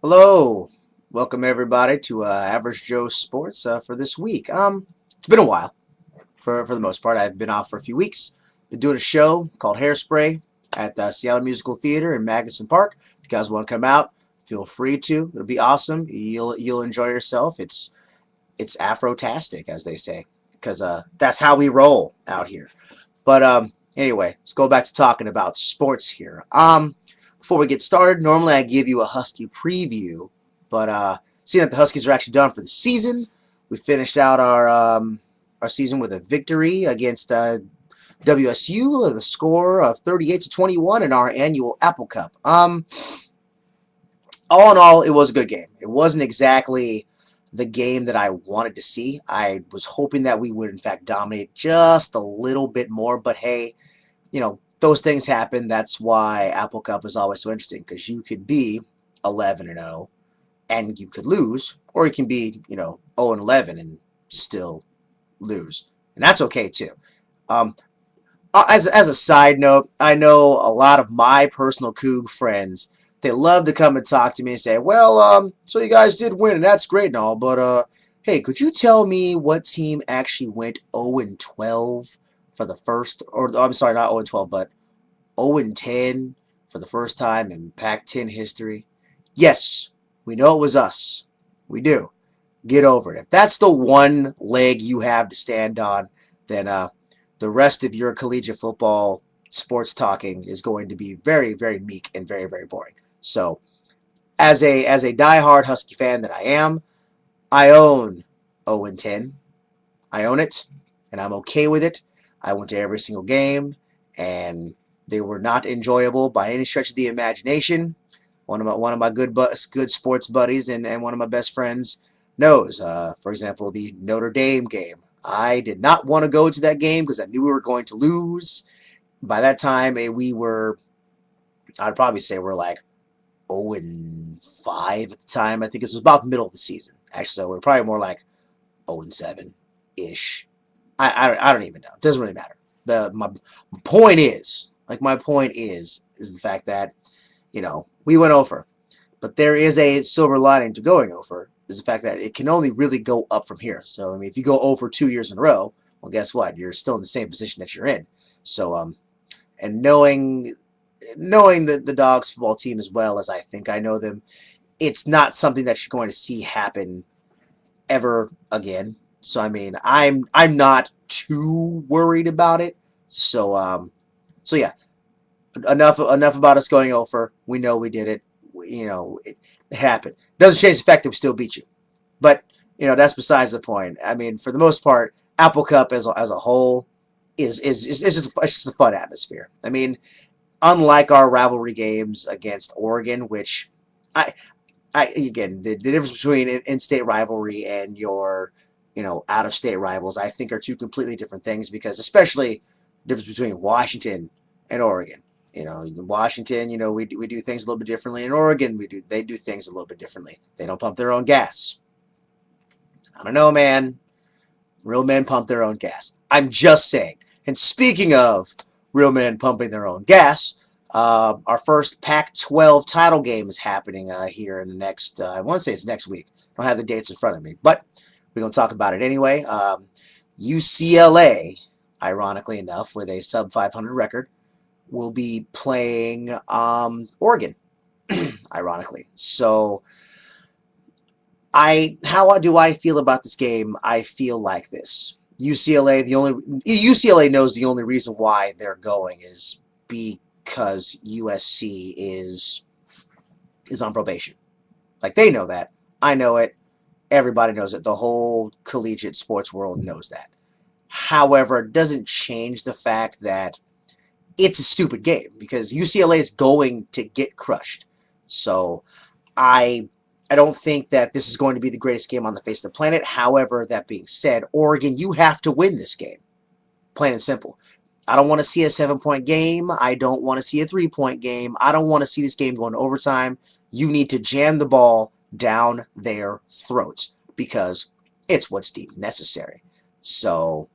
Hello, welcome everybody to Average Joe Sports for this week. It's been a while for the most part. I've been off for a few weeks. Been doing a show called Hairspray at the Seattle Musical Theater in Magnuson Park. If you guys want to come out, feel free to. It'll be awesome. You'll enjoy yourself. It's Afro-tastic, as they say, because that's how we roll out here. But anyway, let's go back to talking about sports here. Before we get started, normally I give you a Husky preview, but seeing that the Huskies are actually done for the season, we finished out our season with a victory against WSU, the score of 38-21 in our annual Apple Cup. All in all, it was a good game. It wasn't exactly the game that I wanted to see. I was hoping that we would, in fact, dominate just a little bit more. But hey, those things happen. That's why Apple Cup is always so interesting, because you could be 11-0 and you could lose, or you can be 0-11 and still lose, and that's okay too. Um, as a side note, I know a lot of my personal Coug friends, they love to come and talk to me and say, well, so you guys did win, and that's great and all, but hey, could you tell me what team actually went 0-12 for the first, or I'm sorry, not 0-12, but 0-10 for the first time in Pac-10 history? Yes, we know it was us. We do. Get over it. If that's the one leg you have to stand on, then the rest of your collegiate football sports talking is going to be very, very meek and very, very boring. So, as a diehard Husky fan that I am, I own 0-10. I own it, and I'm okay with it. I went to every single game, and they were not enjoyable by any stretch of the imagination. One of my good sports buddies and one of my best friends knows. For example, the Notre Dame game. I did not want to go to that game because I knew we were going to lose. By that time, I'd probably say we're like 0-5 at the time. I think this was about the middle of the season. Actually, so we're probably more like 0-7-ish. I don't even know. It doesn't really matter. My point is, is the fact that, we went over. But there is a silver lining to going over, is the fact that it can only really go up from here. So, I mean, if you go over 2 years in a row, well, guess what? You're still in the same position that you're in. So, and knowing the Dogs football team as well as I think I know them, it's not something that you're going to see happen ever again. So, I mean, I'm not too worried about it. So yeah, enough about us going over. We know we did it. It happened. Doesn't change the fact that we still beat you. But that's besides the point. I mean, for the most part, Apple Cup as a whole is just a fun atmosphere. I mean, unlike our rivalry games against Oregon, which again, the difference between in-state rivalry and your out-of-state rivals, I think, are two completely different things, because especially the difference between Washington and Oregon. In Washington, we do things a little bit differently. In Oregon, they do things a little bit differently. They don't pump their own gas. I don't know, man. Real men pump their own gas. I'm just saying. And speaking of real men pumping their own gas, our first Pac-12 title game is happening here in the next, I want to say it's next week. I don't have the dates in front of me, but we're going to talk about it anyway. UCLA, ironically enough, with a sub-500 record, will be playing Oregon, ironically. So, how do I feel about this game? I feel like this. UCLA knows the only reason why they're going is because USC is on probation. Like, they know that. I know it. Everybody knows it. The whole collegiate sports world knows that. However, it doesn't change the fact that it's a stupid game, because UCLA is going to get crushed. So I don't think that this is going to be the greatest game on the face of the planet. However, that being said, Oregon, you have to win this game. Plain and simple. I don't want to see a 7-point game. I don't want to see a 3-point game. I don't want to see this game going to overtime. You need to jam the ball down their throats, because it's what's deemed necessary. So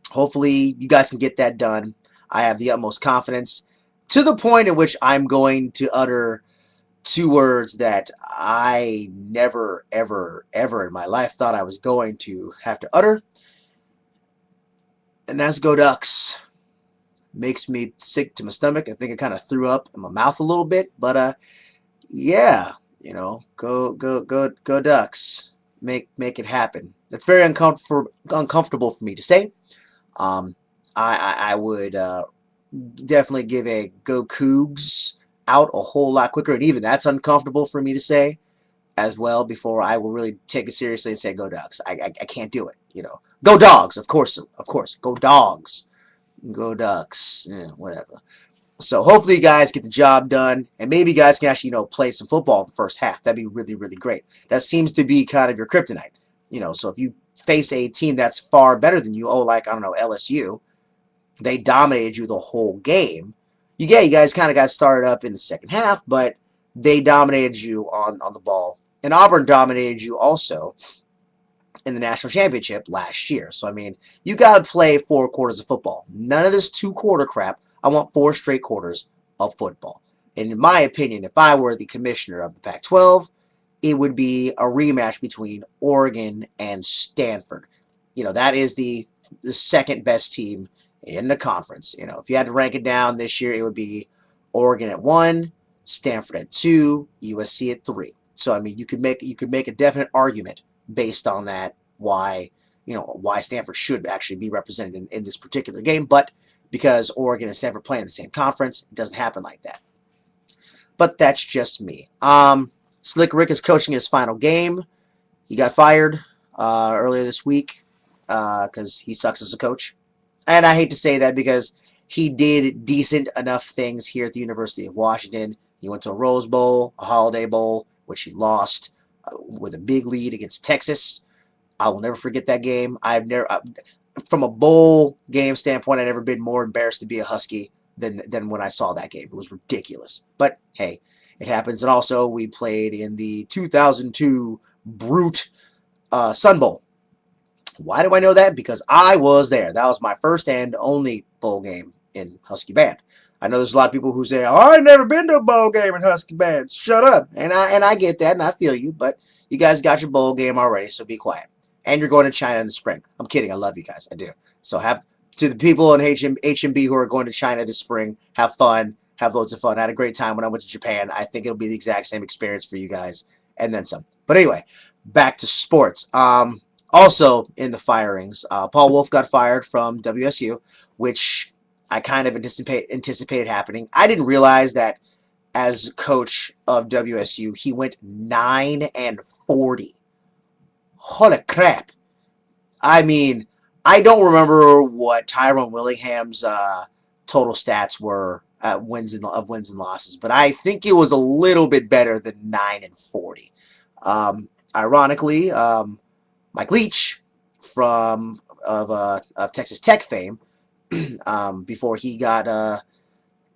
hopefully you guys can get that done. I have the utmost confidence, to the point at which I'm going to utter two words that I never, ever, ever in my life thought I was going to have to utter, and that's go Ducks. Makes me sick to my stomach. I think I kind of threw up in my mouth a little bit, but yeah, go Ducks. Make it happen. That's very uncomfortable for me to say. Um, I would definitely give a go Cougs out a whole lot quicker, and even that's uncomfortable for me to say as well before I will really take it seriously and say go Ducks. I can't do it. Go Dogs, of course, go Dogs, go Ducks, whatever. So hopefully you guys get the job done, and maybe you guys can actually play some football in the first half. That'd be really, really great. That seems to be kind of your kryptonite. So if you face a team that's far better than you, like I don't know, LSU, they dominated you the whole game. You guys kind of got started up in the second half, but they dominated you on the ball. And Auburn dominated you also in the national championship last year. So, I mean, you got to play 4 quarters of football. None of this 2-quarter crap. I want 4 straight quarters of football. And in my opinion, if I were the commissioner of the Pac-12, it would be a rematch between Oregon and Stanford. That is the second best team in the conference. If you had to rank it down this year, it would be Oregon at 1, Stanford at 2, USC at 3. So I mean, you could make a definite argument based on that why Stanford should actually be represented in this particular game, but because Oregon and Stanford play in the same conference, it doesn't happen like that. But that's just me. Slick Rick is coaching his final game. He got fired earlier this week because he sucks as a coach. And I hate to say that because he did decent enough things here at the University of Washington. He went to a Rose Bowl, a Holiday Bowl, which he lost with a big lead against Texas. I will never forget that game. From a bowl game standpoint, I've never been more embarrassed to be a Husky than when I saw that game. It was ridiculous. But hey, it happens. And also, we played in the 2002 Brute Sun Bowl. Why do I know that? Because I was there. That was my first and only bowl game in Husky Band. I know there's a lot of people who say, "Oh, I've never been to a bowl game in Husky Band." Shut up. And I get that, and I feel you. But you guys got your bowl game already, so be quiet. And you're going to China in the spring. I'm kidding. I love you guys. I do. So to the people in HMB who are going to China this spring, have fun. Have loads of fun. I had a great time when I went to Japan. I think it'll be the exact same experience for you guys, and then some. But anyway, back to sports. Also in the firings, Paul Wolf got fired from WSU, which I kind of anticipated happening. I didn't realize that as coach of WSU, he went 9-40. Holy crap! I mean, I don't remember what Tyrone Willingham's total stats were at wins and losses, but I think it was a little bit better than 9-40. Ironically, Mike Leach of Texas Tech fame, before he got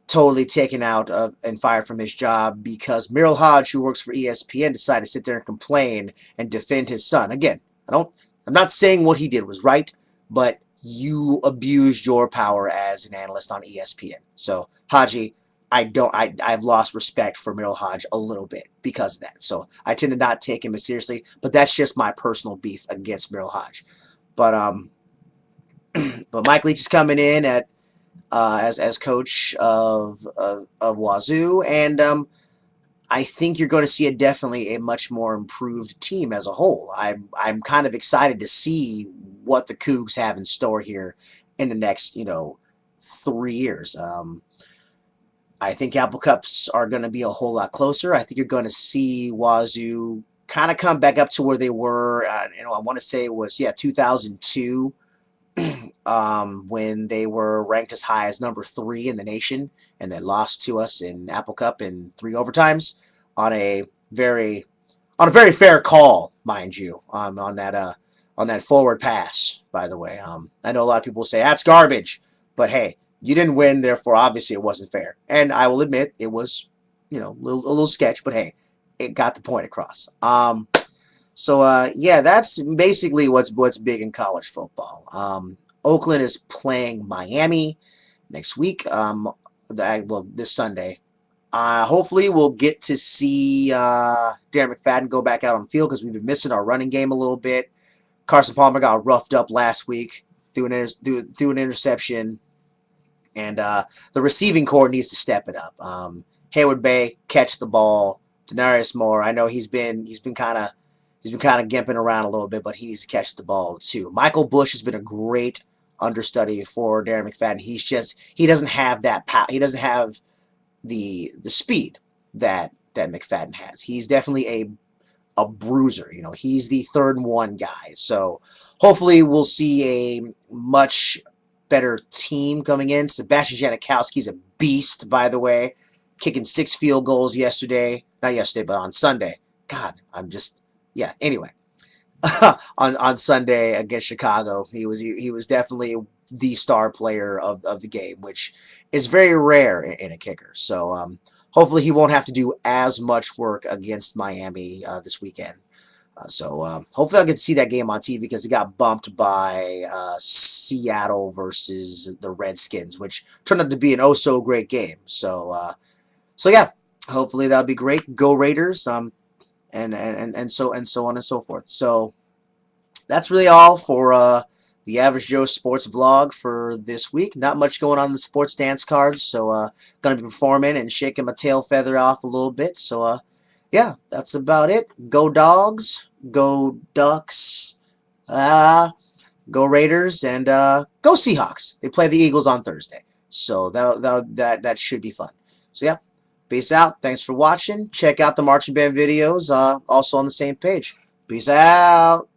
totally taken out and fired from his job because Merrill Hodge, who works for ESPN, decided to sit there and complain and defend his son. Again, I'm not saying what he did was right, but you abused your power as an analyst on ESPN. So Haji, I've lost respect for Merrill Hodge a little bit because of that. So I tend to not take him as seriously, but that's just my personal beef against Merrill Hodge. But but Mike Leach is coming in as coach of Wazoo, and I think you're going to see definitely a much more improved team as a whole. I'm kind of excited to see what the Cougs have in store here in the next 3 years. I think Apple Cups are going to be a whole lot closer. I think you're going to see Wazoo kind of come back up to where they were. I want to say it was 2002. When they were ranked as high as number 3 in the nation, and they lost to us in Apple Cup in 3 overtimes on a very fair call, mind you, on that forward pass. By the way, I know a lot of people say that's garbage, but hey, you didn't win, therefore obviously it wasn't fair. And I will admit it was, a little sketch, but hey, it got the point across. So yeah, that's basically what's big in college football. Oakland is playing Miami next week. This Sunday. Hopefully we'll get to see Darren McFadden go back out on the field because we've been missing our running game a little bit. Carson Palmer got roughed up last week through an interception, and the receiving core needs to step it up. Hayward Bay catch the ball. Denarius Moore, I know he's been kind of gimping around a little bit, but he needs to catch the ball too. Michael Bush has been a great understudy for Darren McFadden. He doesn't have that power. He doesn't have the speed that McFadden has. He's definitely a bruiser. You know, he's the 3rd and 1 guy. So hopefully we'll see a much better team coming in. Sebastian Janikowski's a beast, by the way, kicking 6 field goals yesterday. Not yesterday, but on Sunday. God, yeah. Anyway, on Sunday against Chicago, he was definitely the star player of the game, which is very rare in a kicker. So hopefully he won't have to do as much work against Miami this weekend. Hopefully I'll get to see that game on TV because it got bumped by Seattle versus the Redskins, which turned out to be an oh-so-great game. So yeah, hopefully that'll be great. Go Raiders! And so on and so forth. So that's really all for the Average Joe Sports Vlog for this week. Not much going on in the sports dance cards, so gonna be performing and shaking my tail feather off a little bit. So yeah, that's about it. Go Dogs, go Ducks, go Raiders, and go Seahawks. They play the Eagles on Thursday, so that should be fun. So yeah, peace out. Thanks for watching. Check out the marching band videos, also on the same page. Peace out.